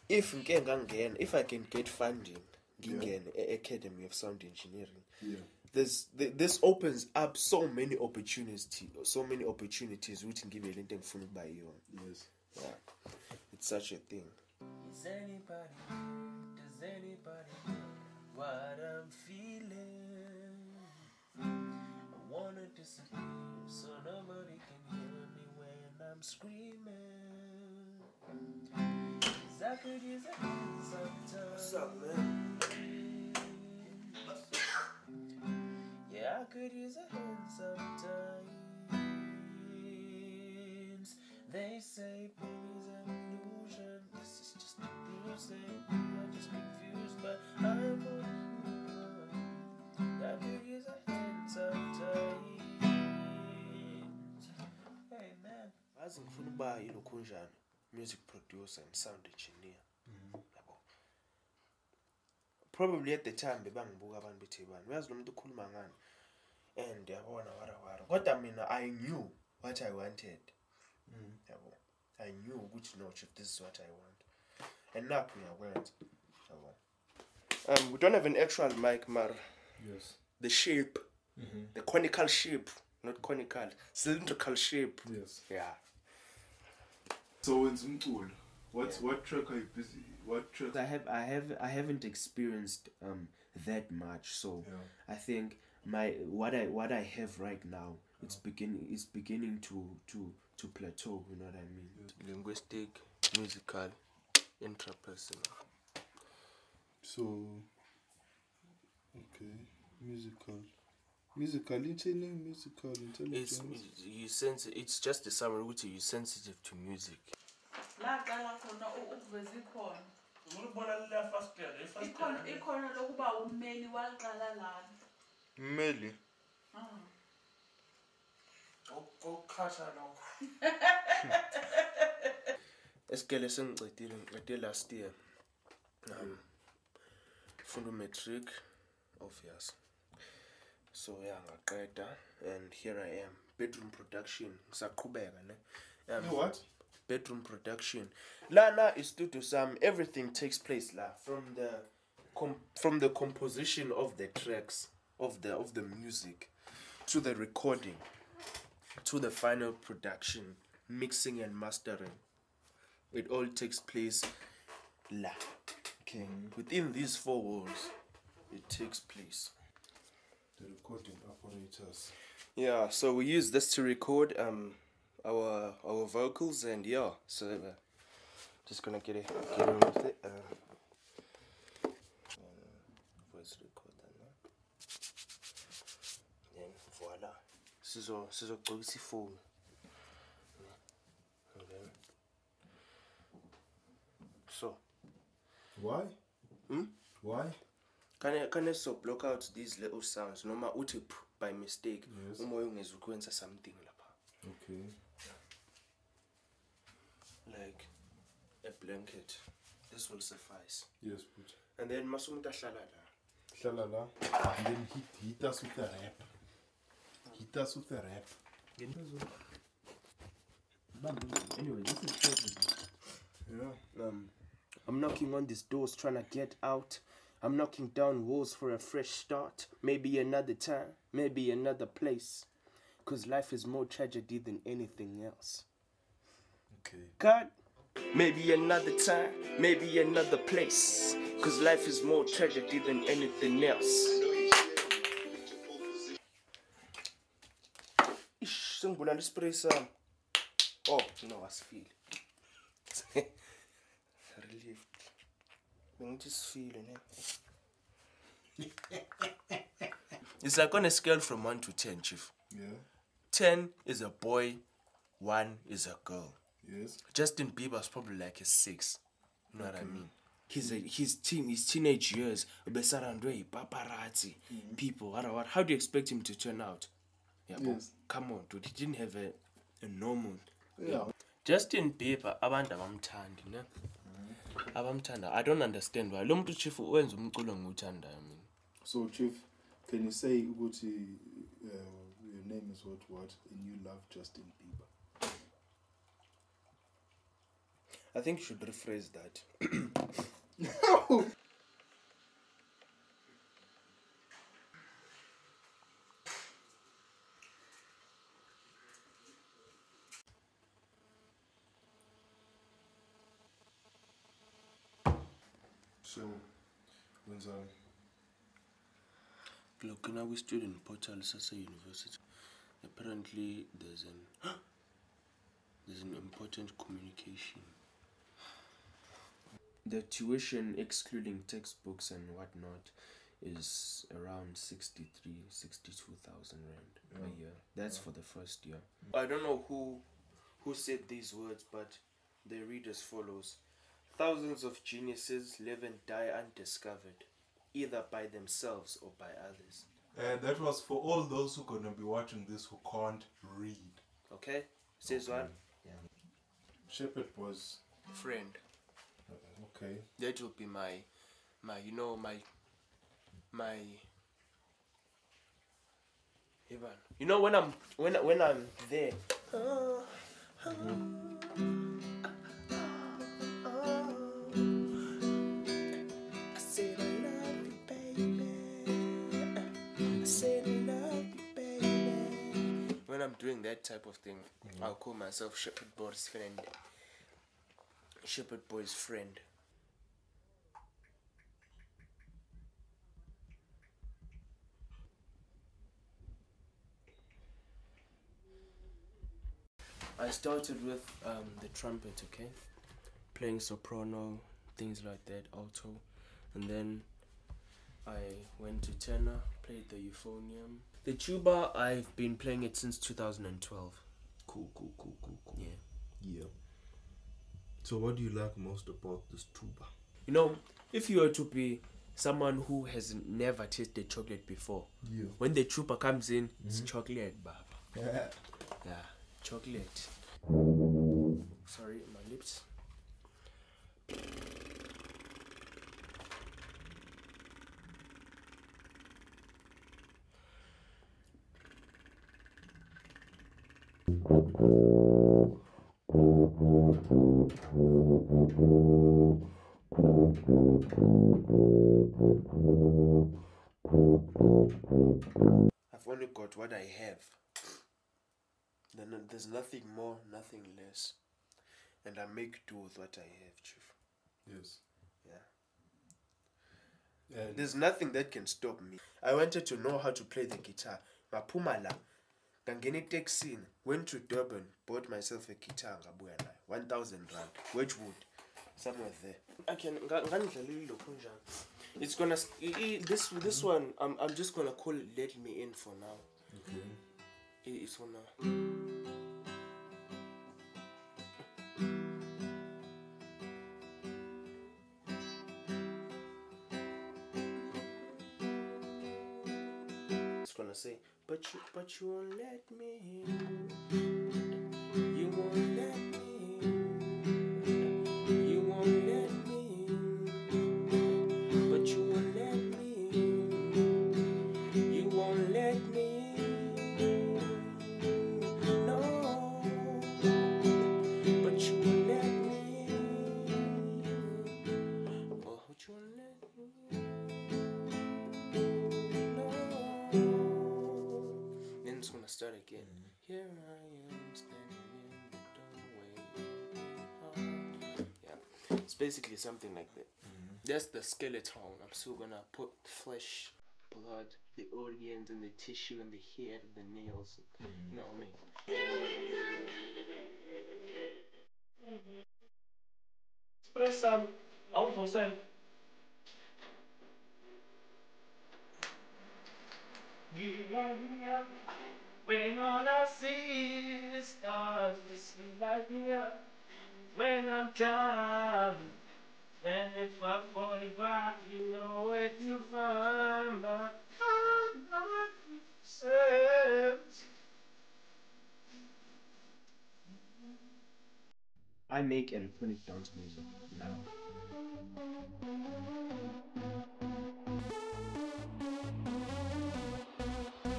If I can get funding, Academy of Sound Engineering, this opens up so many opportunities which can give you anything from by you. Yes. Yeah. It's such a thing. Does anybody know what I'm feeling? I wanna disappear so nobody can hear me when I'm screaming. 'Cause I could use a hand sometimes. What's up, man? Yeah, I could use a hand sometimes. They say pain is an illusion. This is just a bruising. I'm just confused, but I'm on. I could use a hand sometimes. Hey man. As in Funuba, music producer and sound engineer. Probably at the time, and what I mean, I knew what I wanted. I knew which note if this is what I want. And now we are we don't have an actual mic, Mar. Yes. The shape, the conical shape, not conical, cylindrical shape. Yes. Yeah. So in Zumtul, what track are you busy? What track? I haven't experienced that much, so I think what I have right now it's beginning to plateau. You know what I mean? Linguistic, musical, intrapersonal. So okay, musical intelligence. You sense it's just a summary which you're sensitive to music. Mmeli. Esikele sengicedile last year. Fundo matric, obvious. So yeah, ngaqeda and here I am. Bedroom production. Ngisaqhubeka ne. What? Bedroom production. Lana is studio Sam. Everything takes place from the composition of the tracks of the music to the recording to the final production, mixing and mastering. It all takes place okay. Within these 4 walls, it takes place. The recording apparatus. Yeah, so we use this to record our vocals, and yeah, so just gonna get in with it. Voice recorder now. Then voila. Sizogcokisa ifoni. So why? Why? Can I so block out these little sounds? Noma uthi by mistake. Umoya ungezukwenza something lapha. Okay. Like a blanket. This will suffice. Yes, but. And then masumuntu ahlala la. And then hit us with the rap. Hit us with the rap. Anyway, this is perfect. Yeah. I'm knocking on these doors trying to get out. I'm knocking down walls for a fresh start. Maybe another time, maybe another place. 'Cause life is more tragedy than anything else. Okay. God, maybe another time, maybe another place. 'Cause life is more tragedy than anything else. Ish, sengibulala ispray sami. Oh, no, I feel. Relieved. I'm just feeling it. It's like on a scale from 1 to 10, Chief. Yeah. 10 is a boy, 1 is a girl. Yes. Justin Bieber's probably like a 6. You know what I mean? His teenage years, besarandwe, paparazzi, people. How do you expect him to turn out? Yeah, yes. Come on, dude. He didn't have a normal. Yeah. Justin Bieber, abantu abamthandi, ne? Abamthanda. I don't understand why. Lo muntu Chief wenza umculo nguthandayo mina. So Chief, can you say ukuthi name is what? And you love Justin Bieber. I think you should rephrase that. No! So, when's Look, now we stood in Port Alsasa University. Apparently, there's an important communication. The tuition, excluding textbooks and whatnot, is around 62,000 rand a year. That's for the first year. I don't know who said these words, but they read as follows. Thousands of geniuses live and die undiscovered, either by themselves or by others. And that was for all those who are going to be watching this who can't read. Okay? Says one. Yeah. Shepherd was... Friend. Okay. That will be my Ivan. You know when I'm there. When I'm doing that type of thing, I'll call myself Shepherd Boy's friend. Shepherd Boy's friend. I started with the trumpet, okay? Playing soprano, things like that, alto. And then I went to tenor, played the euphonium. The tuba, I've been playing it since 2012. Cool. Yeah. Yeah. So what do you like most about this tuba? You know, if you were to be someone who has never tasted chocolate before, when the tuba comes in, it's chocolate, baba. Yeah, chocolate. Sorry, my lips. I've only got what I have. Then there's nothing more, nothing less. And I make do with what I have, Chief. Yes. Yeah. And there's nothing that can stop me. I wanted to know how to play the guitar. Mapumala. Ngangeni taxi, went to Durban, bought myself a guitar, 1,000 rand. Wedgwood. Somewhere there. I can it's gonna this one I'm just gonna call it Let Me In for now. Okay. It's for now. It's gonna say, but you won't let me in. You won't let me in. You won't let me in. But you won't let me in. You won't let me in. No. But you won't let me in. Oh, but you won't let me in. No. Then it's gonna start again. Here I am standing in the doorway. Yeah, it's basically something like that. That's the skeleton. I'm still gonna put flesh, blood, the organs, and the tissue, and the hair, and the nails. You know what I mean? Expressa ao você. When all I see is stars, it's like me when I'm down. And if I fall back, you know where to find my self. I make electronic dance music now.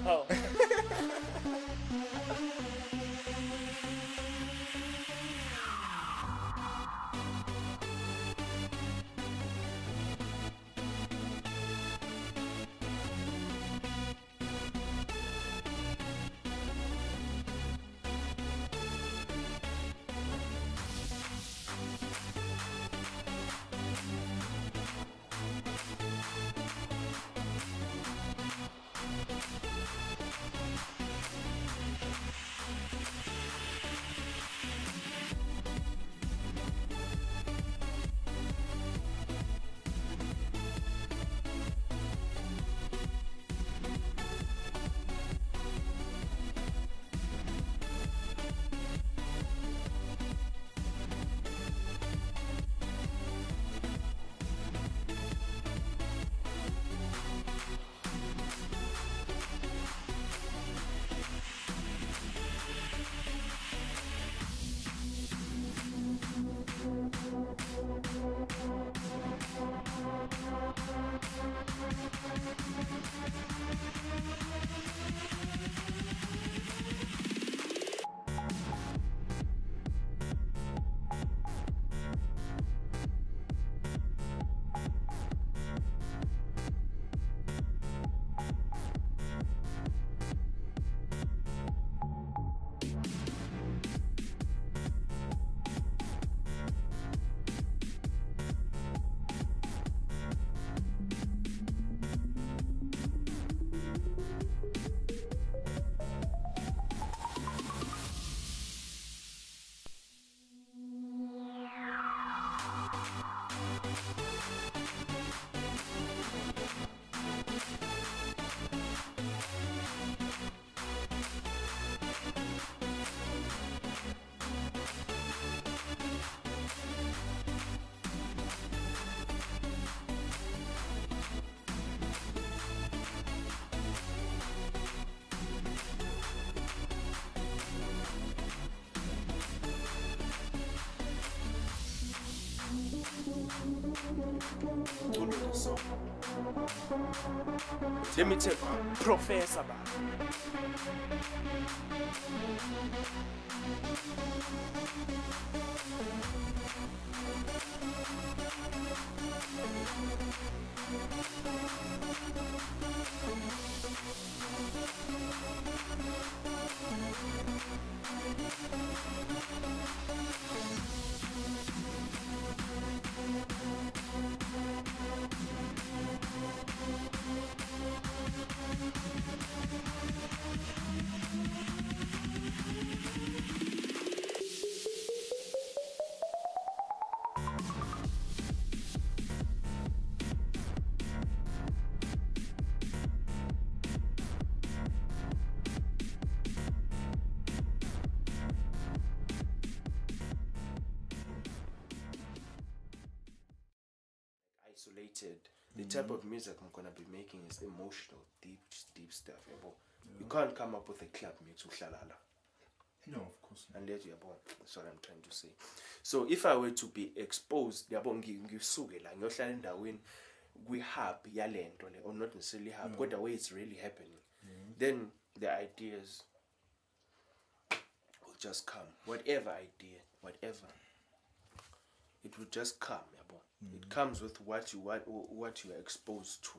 Oh. Let me tell you, Professor man. Isolated. The type of music I'm gonna be making is emotional, deep stuff. You can't come up with a club mix uhlalala. No, of course not. Unless that's what I'm trying to say. So if I were to be exposed, ngisuke la ngiyohlala endaweni kwi-hub yalento le, or not necessarily hub, but the way it's really happening, then the ideas will just come. Whatever idea, whatever, it will just come. It comes with what you are exposed to.